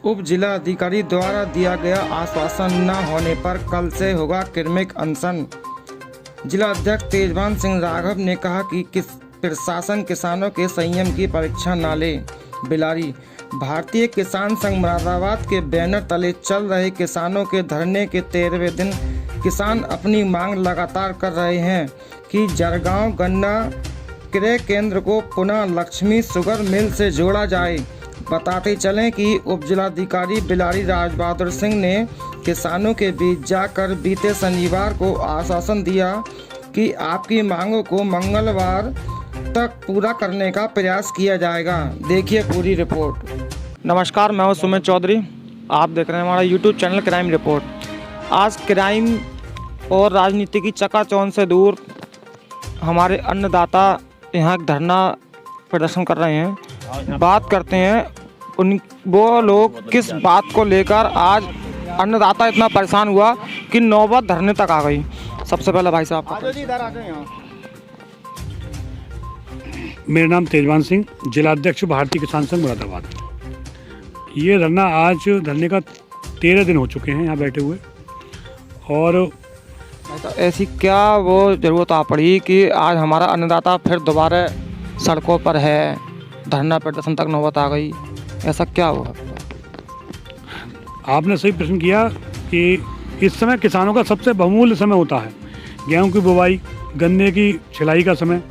उप जिला अधिकारी द्वारा दिया गया आश्वासन न होने पर कल से होगा क्रमिक अनशन। जिला अध्यक्ष तेजवान सिंह राघव ने कहा कि प्रशासन किसानों के संयम की परीक्षा न ले। बिलारी भारतीय किसान संघ मुरादाबाद के बैनर तले चल रहे किसानों के धरने के 13वें दिन किसान अपनी मांग लगातार कर रहे हैं कि जरगांव गन्ना क्रय केंद्र को पुनः लक्ष्मी शुगर मिल से जोड़ा जाए। बताते चलें कि उप जिलाधिकारी बिलारी राज बहादुर सिंह ने किसानों के बीच जाकर बीते शनिवार को आश्वासन दिया कि आपकी मांगों को मंगलवार तक पूरा करने का प्रयास किया जाएगा। देखिए पूरी रिपोर्ट। नमस्कार, मैं हूं सुमित चौधरी। आप देख रहे हैं हमारा यूट्यूब चैनल क्राइम रिपोर्ट। आज क्राइम और राजनीति की चकाचौंध से दूर हमारे अन्नदाता यहाँ धरना प्रदर्शन कर रहे हैं। बात करते हैं वो लोग किस बात को लेकर आज अन्नदाता इतना परेशान हुआ कि नौबत धरने तक आ गई। सबसे पहले भाई साहब मेरा नाम तेजवान सिंह, जिला अध्यक्ष भारतीय किसान संघ मुरादाबाद। ये धरना आज धरने का 13 दिन हो चुके हैं यहाँ बैठे हुए। और तो ऐसी क्या वो ज़रूरत आ पड़ी कि आज हमारा अन्नदाता फिर दोबारा सड़कों पर है, धरना प्रदर्शन तक नौबत आ गई? ऐसा क्या हुआ? आपने सही प्रश्न किया कि इस समय किसानों का सबसे बहुमूल्य समय होता है। गेहूं की बुवाई, गन्ने की छिलाई का समय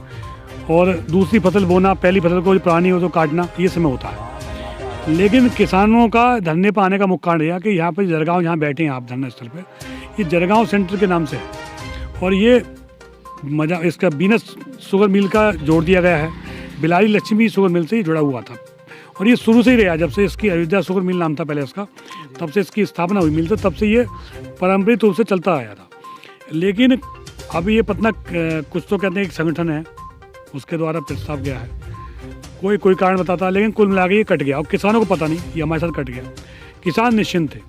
और दूसरी फसल बोना, पहली फसल को पुरानी हो तो काटना, ये समय होता है। लेकिन किसानों का धरने पर आने का मुख्य कारण यह कि यहाँ पर जरगांव, यहाँ बैठे हैं आप धरना स्थल पर, ये जरगांव सेंटर के नाम से है और ये इसका बीनस शुगर मिल का जोड़ दिया गया है। बिलारी लक्ष्मी शुगर मिल से ही जुड़ा हुआ था और ये शुरू से ही रहा। जब से इसकी अयोध्या शुगर मिल नाम था पहले इसका, तब से इसकी स्थापना हुई मिल, तो तब से ये पारंपरिक रूप से चलता आया था। लेकिन अब ये पतना कुछ तो कहते हैं एक संगठन है, उसके द्वारा प्रस्ताव गया है, कोई कारण बताता है, लेकिन कुल मिला के ये कट गया और किसानों को पता नहीं, ये हमारे साथ कट गया। किसान निश्चिंत थे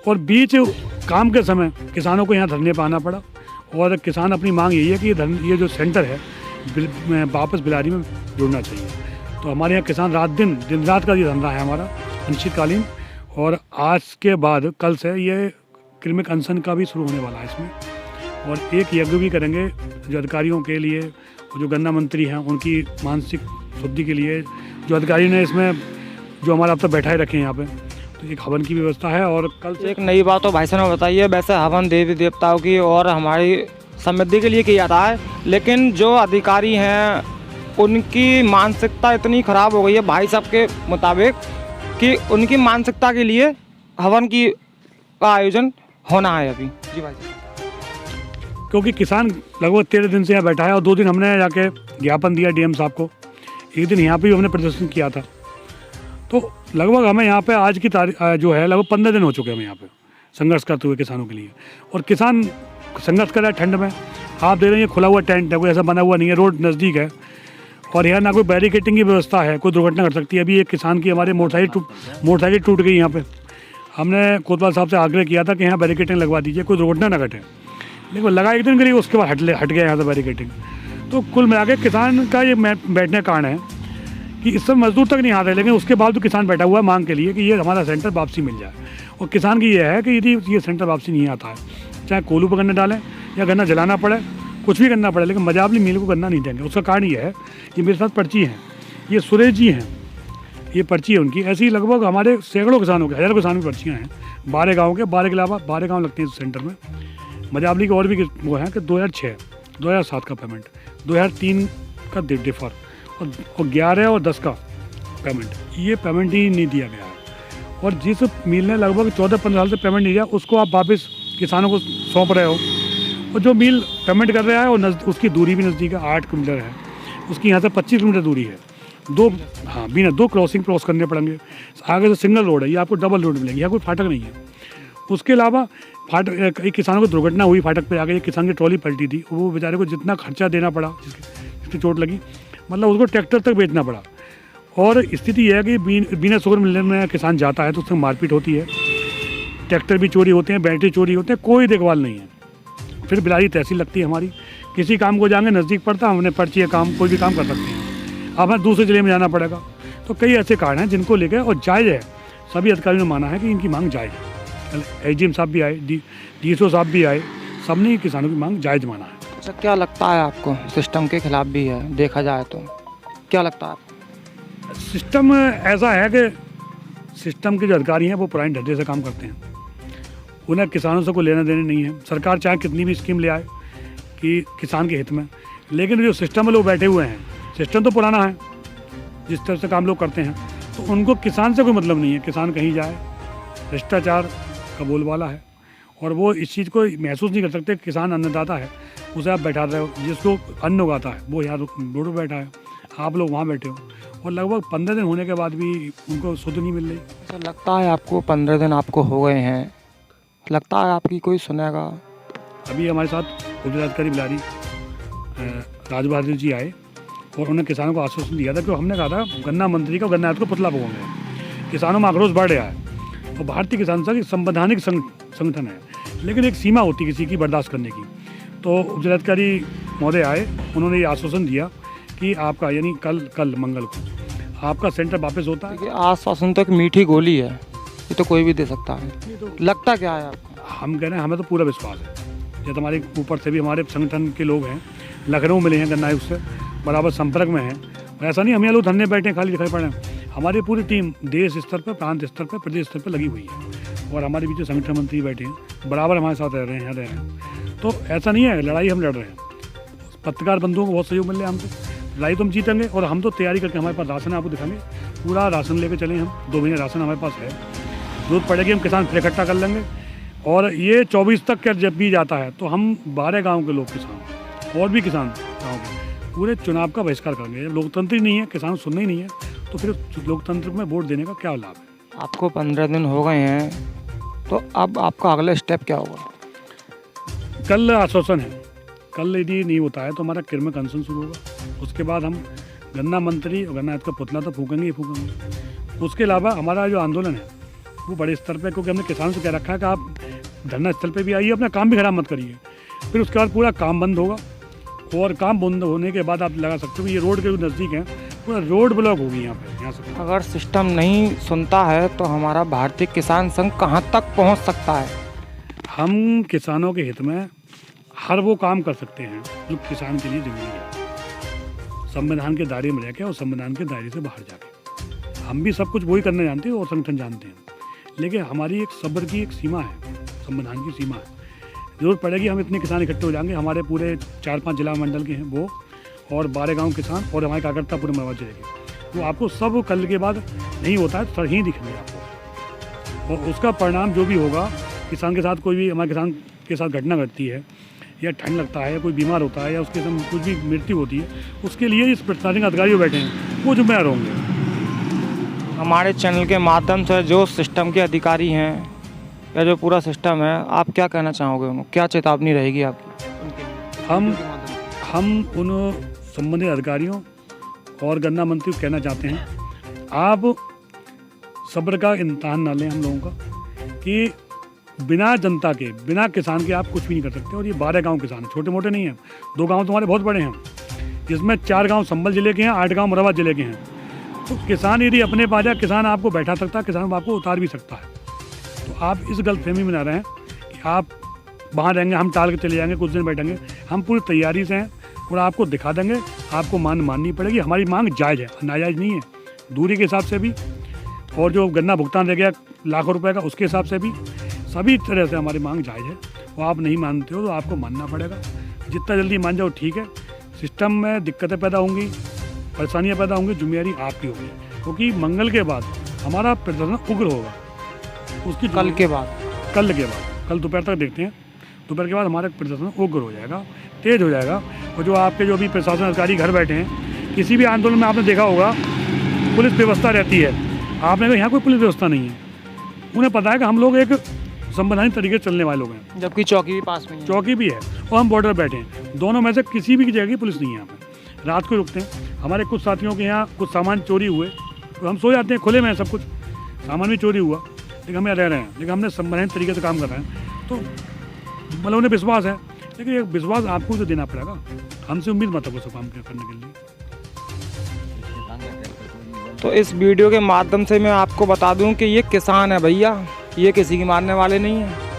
और बीच काम के समय किसानों को यहाँ धरने पर आना पड़ा और किसान अपनी मांग यही है कि ये जो सेंटर है वापस बिलारी में जुड़ना चाहिए। तो हमारे यहाँ किसान दिन रात का ये धंधा है हमारा अनिश्चितकालीन। और आज के बाद कल से ये क्रमिक अनशन का भी शुरू होने वाला है इसमें, और एक यज्ञ भी करेंगे जो अधिकारियों के लिए, जो गन्ना मंत्री हैं उनकी मानसिक शुद्धि के लिए। जो अधिकारी ने इसमें जो हमारा अब तक बैठाए रखे हैं यहाँ पे, तो एक हवन की व्यवस्था है। और कल एक नई बात तो भाई साहब ने बताइए, वैसे हवन देवी देवताओं की और हमारी समृद्धि के लिए किया जाता है, लेकिन जो अधिकारी हैं उनकी मानसिकता इतनी ख़राब हो गई है भाई साहब के मुताबिक कि उनकी मानसिकता के लिए हवन का आयोजन होना है अभी। जी भाई साहब, क्योंकि किसान लगभग 13 दिन से यहाँ बैठा है और 2 दिन हमने जाके ज्ञापन दिया डीएम साहब को, एक दिन यहाँ पे भी हमने प्रदर्शन किया था। तो लगभग हमें यहाँ पे आज की तारीख जो है लगभग 15 दिन हो चुके हैं हमें यहाँ पे संघर्ष करते हुए किसानों के लिए। और किसान संघर्ष कर रहा है ठंड में। आप देख रहे हैं खुला हुआ टेंट है, कोई ऐसा बना हुआ नहीं है, रोड नज़दीक है और यहाँ ना कोई बैरिकेटिंग की व्यवस्था है, कोई दुर्घटना घट सकती है। अभी एक किसान की हमारे मोटरसाइकिल टूट गई यहाँ पे। हमने कोतवाल साहब से आग्रह किया था कि यहाँ बैरिकेटिंग लगवा दीजिए, कोई दुर्घटना ना घटे, लेकिन लगा एक दिन के लिए, उसके बाद हट गया यहाँ से बैरिकेटिंग। तो कुल मिला के किसान का ये बैठने का कारण है कि इस समय मजदूर तक नहीं आ रहे, लेकिन उसके बाद तो किसान बैठा हुआ है मांग के लिए कि ये हमारा सेंटर वापसी मिल जाए। और किसान की ये है कि यदि ये सेंटर वापसी नहीं आता है, चाहे कोलू पर गन्ना डालें या गन्ना जलाना पड़े, कुछ भी करना पड़े, लेकिन मजावली मिल को गन्ना नहीं देंगे। उसका कारण ये है, ये मेरे साथ पर्ची हैं, ये सुरेश जी हैं, ये पर्ची है उनकी। ऐसी लगभग हमारे सैकड़ों किसानों के, हज़ारों किसानों की पर्चियाँ हैं 12 गाँव के, 12 के अलावा 12 गाँव लगते हैं इस सेंटर में। मजावली के और भी वो हैं कि 2006, 2007 का पेमेंट, 2003 का डिफर और 11 और 10 का पेमेंट, ये पेमेंट ही नहीं दिया गया है। और जिस मिल ने लगभग 14-15 साल से पेमेंट नहीं दिया, उसको आप वापस किसानों को सौंप रहे हो। और जो मिल पेमेंट कर रहा है और उसकी दूरी भी नज़दीक है, 8 किलोमीटर है, उसकी यहाँ से 25 किलोमीटर दूरी है। बिना 2 क्रॉसिंग क्रॉस करने पड़ेंगे। आगे से सिंगल रोड है, ये आपको डबल रोड मिलेगी, यहाँ कोई फाटक नहीं है। उसके अलावा एक किसानों को दुर्घटना हुई फाटक पे आके, एक किसान की ट्रॉली पलटी थी, वो बेचारे को जितना खर्चा देना पड़ा, जिसकी चोट लगी, मतलब उसको ट्रैक्टर तक बेचना पड़ा। और स्थिति यह है कि बिना शुगर मिलने में किसान जाता है तो उसमें मारपीट होती है, ट्रैक्टर भी चोरी होते हैं, बैटरी चोरी होते हैं, कोई देखभाल नहीं है। फिर बिलारी तहसील लगती है हमारी, किसी काम को जाएंगे नज़दीक पड़ता, हमने पर्ची है, काम कोई भी काम कर सकते हैं, अब हमें दूसरे ज़िले में जाना पड़ेगा। तो कई ऐसे कारण हैं जिनको लेकर, और जायज़ है, सभी अधिकारियों ने माना है कि इनकी मांग जायज़ है। एजीएम साहब भी आए, डीएसओ साहब भी आए, सबने किसानों की मांग जायज़ माना है। अच्छा, क्या लगता है आपको सिस्टम के खिलाफ भी है देखा जाए तो? क्या लगता है आपको? सिस्टम ऐसा है कि सिस्टम के जो अधिकारी हैं वो पुराने ढर्रे से काम करते हैं, उन्हें किसानों से कोई लेना देना नहीं है। सरकार चाहे कितनी भी स्कीम ले आए कि किसान के हित में, लेकिन जो सिस्टम में लोग बैठे हुए हैं, सिस्टम तो पुराना है, जिस तरह से काम लोग करते हैं, तो उनको किसान से कोई मतलब नहीं है। किसान कहीं जाए, भ्रष्टाचार का बोलबाला है, और वो इस चीज़ को महसूस नहीं कर सकते। किसान अन्नदाता है, उसे आप बैठा रहे हो, जिसको अन्न उगाता है वो यहाँ रोड पर बैठा है, आप लोग वहाँ बैठे हो, और लगभग 15 दिन होने के बाद भी उनको सुध नहीं मिल रही। अच्छा, लगता है आपको 15 दिन आपको हो गए हैं, लगता है आपकी कोई सुनेगा? अभी हमारे साथ उपजिलाधिकारी बिलारी राज बहादुर जी आए और उन्होंने किसानों को आश्वासन दिया था कि हमने कहा था गन्ना मंत्री का गन्ना आयुक्त को पुतला भगवाएंगे। किसानों में आक्रोश बढ़ रहा है, और भारतीय किसान संघ एक संवैधानिक संगठन है, लेकिन एक सीमा होती है किसी की बर्दाश्त करने की। तो उपजिलाधिकारी महोदय आए, उन्होंने ये आश्वासन दिया कि आपका यानी कल मंगल को आपका सेंटर वापस होता है। आश्वासन तो एक मीठी गोली है, ये तो कोई भी दे सकता है। लगता क्या है आपको? हम कह रहे हैं हमें तो पूरा विश्वास है, जब हमारे ऊपर से भी हमारे संगठन के लोग हैं, लखनऊ मिले हैं गन्ना आयुक्त से, बराबर संपर्क में हैं। ऐसा नहीं हम यहाँ लोग धरने बैठे हैं, खाली दिखाई पड़े हैं। हमारी पूरी टीम देश स्तर पर, प्रांत स्तर पर, प्रदेश स्तर पर लगी हुई है, और हमारे बीच संगठन मंत्री बैठे हैं, बराबर हमारे साथ रह रहे हैं। तो ऐसा नहीं है लड़ाई हम लड़ रहे हैं, पत्रकार बंधुओं को बहुत सहयोग मिल रहा है हमसे। लड़ाई तो हम जीतेंगे, और हम तो तैयारी करके, हमारे पास राशन है, आपको दिखाएंगे, पूरा राशन लेके चले हम। 2 महीने राशन हमारे पास है, जरूरत पड़ेगी हम किसान फिर इकट्ठा कर लेंगे। और ये 24 तक क्या जब भी जाता है तो हम 12 गांव के लोग किसान और भी किसान गाँव के पूरे चुनाव का बहिष्कार करेंगे। लोकतंत्र ही नहीं है, किसान सुनना ही नहीं है, तो फिर लोकतंत्र में वोट देने का क्या लाभ है? आपको 15 दिन हो गए हैं, तो अब आपका अगला स्टेप क्या होगा? कल आश्वासन है, कल यदि नहीं होता है तो हमारा किरमिक अनशन शुरू होगा। उसके बाद हम गन्ना मंत्री और गन्ना आयुक्त का पुतला तो फूकेंगे ही फूकेंगे। उसके अलावा हमारा जो आंदोलन है वो बड़े स्तर पे, क्योंकि हमने किसानों से कह रखा है कि आप धरना स्थल पे भी आइए, अपना काम भी खराब मत करिए। फिर उसके बाद पूरा काम बंद होगा, और काम बंद होने के बाद आप लगा सकते हो कि ये रोड के नज़दीक है, पूरा रोड ब्लॉक होगी यहाँ पे, यहाँ से। अगर सिस्टम नहीं सुनता है तो हमारा भारतीय किसान संघ कहाँ तक पहुँच सकता है? हम किसानों के हित में हर वो काम कर सकते हैं जो किसान के लिए जरूरी है, संविधान के दायरे में रह के और संविधान के दायरे से बाहर जाके। हम भी सब कुछ वही करना जानते हैं और संगठन जानते हैं, लेकिन हमारी एक सब्र की एक सीमा है, संविधान की सीमा है। जरूरत पड़ेगी हम इतने किसान इकट्ठे हो जाएंगे, हमारे पूरे 4-5 जिला मंडल के हैं वो, और 12 गांव किसान, और हमारे कार्यकर्ता पूरे मरवा जाएंगे। तो आपको सब कल के बाद नहीं होता है तो ही दिखेंगे आपको, और उसका परिणाम जो भी होगा, किसान के साथ कोई भी हमारे किसान के साथ घटना घटती है, या ठंड लगता है, या कोई बीमार होता है, या उसके साथ कुछ भी मृत्यु होती है, उसके लिए इस प्रशासनिक अधिकारी बैठे हैं वो जिम्मेदार होंगे। हमारे चैनल के माध्यम से जो सिस्टम के अधिकारी हैं या जो पूरा सिस्टम है, आप क्या कहना चाहोगे उनको? क्या चेतावनी रहेगी आपकी? हम उन संबंधित अधिकारियों और गन्ना मंत्री को कहना चाहते हैं, आप सब्र का इम्तहान ना लें हम लोगों का, कि बिना जनता के, बिना किसान के आप कुछ भी नहीं कर सकते। और ये 12 गांव किसान हैं, छोटे मोटे नहीं हैं। 2 गांव तुम्हारे बहुत बड़े हैं, जिसमें 4 गांव संभल जिले के हैं, 8 गांव मुरादाबाद जिले के हैं। तो किसान यदि अपने पास जाए, किसान आपको बैठा सकता है, किसान आपको उतार भी सकता है। तो आप इस गलतफहमी में ना रहें कि आप वहाँ रहेंगे, हम टाल के चले जाएंगे, कुछ दिन बैठेंगे। हम पूरी तैयारी से हैं और आपको दिखा देंगे, आपको माननी पड़ेगी। हमारी मांग जायज़ है, नाजायज़ नहीं है, दूरी के हिसाब से भी, और जो गन्ना भुगतान रह गया लाखों रुपए का, उसके हिसाब से भी, सभी तरह से हमारी मांग जायज़ है। वो आप नहीं मानते हो तो आपको मानना पड़ेगा। जितना जल्दी मान जाओ ठीक है। सिस्टम में दिक्कतें पैदा होंगी, परेशानियाँ पैदा होंगी, जिम्मेदारी आपकी होगी, क्योंकि मंगल के बाद हमारा प्रदर्शन उग्र होगा। उसकी कल के बाद कल दोपहर तक देखते हैं, दोपहर के बाद हमारा प्रदर्शन उग्र हो जाएगा, तेज़ हो जाएगा। और जो आपके जो भी प्रशासन अधिकारी घर बैठे हैं, किसी भी आंदोलन में आपने देखा होगा पुलिस व्यवस्था रहती है, आपने कहा यहाँ कोई पुलिस व्यवस्था नहीं है। उन्हें पता है कि हम लोग एक संवैधानिक तरीके से चलने वाले लोग हैं, जबकि चौकी भी पास में है। चौकी भी है और हम बॉर्डर बैठे हैं। दोनों में से किसी भी जगह की पुलिस नहीं है यहाँ पर। रात को रुकते हैं, हमारे कुछ साथियों के यहाँ कुछ सामान चोरी हुए तो हम सो जाते हैं, खुले में सब कुछ, सामान भी चोरी हुआ, लेकिन हम यहाँ रह रहे हैं, लेकिन हमने संवैधानिक तरीके से काम कर रहे हैं। तो मतलब उन्हें विश्वास है, लेकिन ये विश्वास आपको तो देना पड़ेगा। हमसे उम्मीद मत रखो सब काम करने के लिए। तो इस वीडियो के माध्यम से मैं आपको बता दूं कि ये किसान है भैया, ये किसी की मारने वाले नहीं हैं।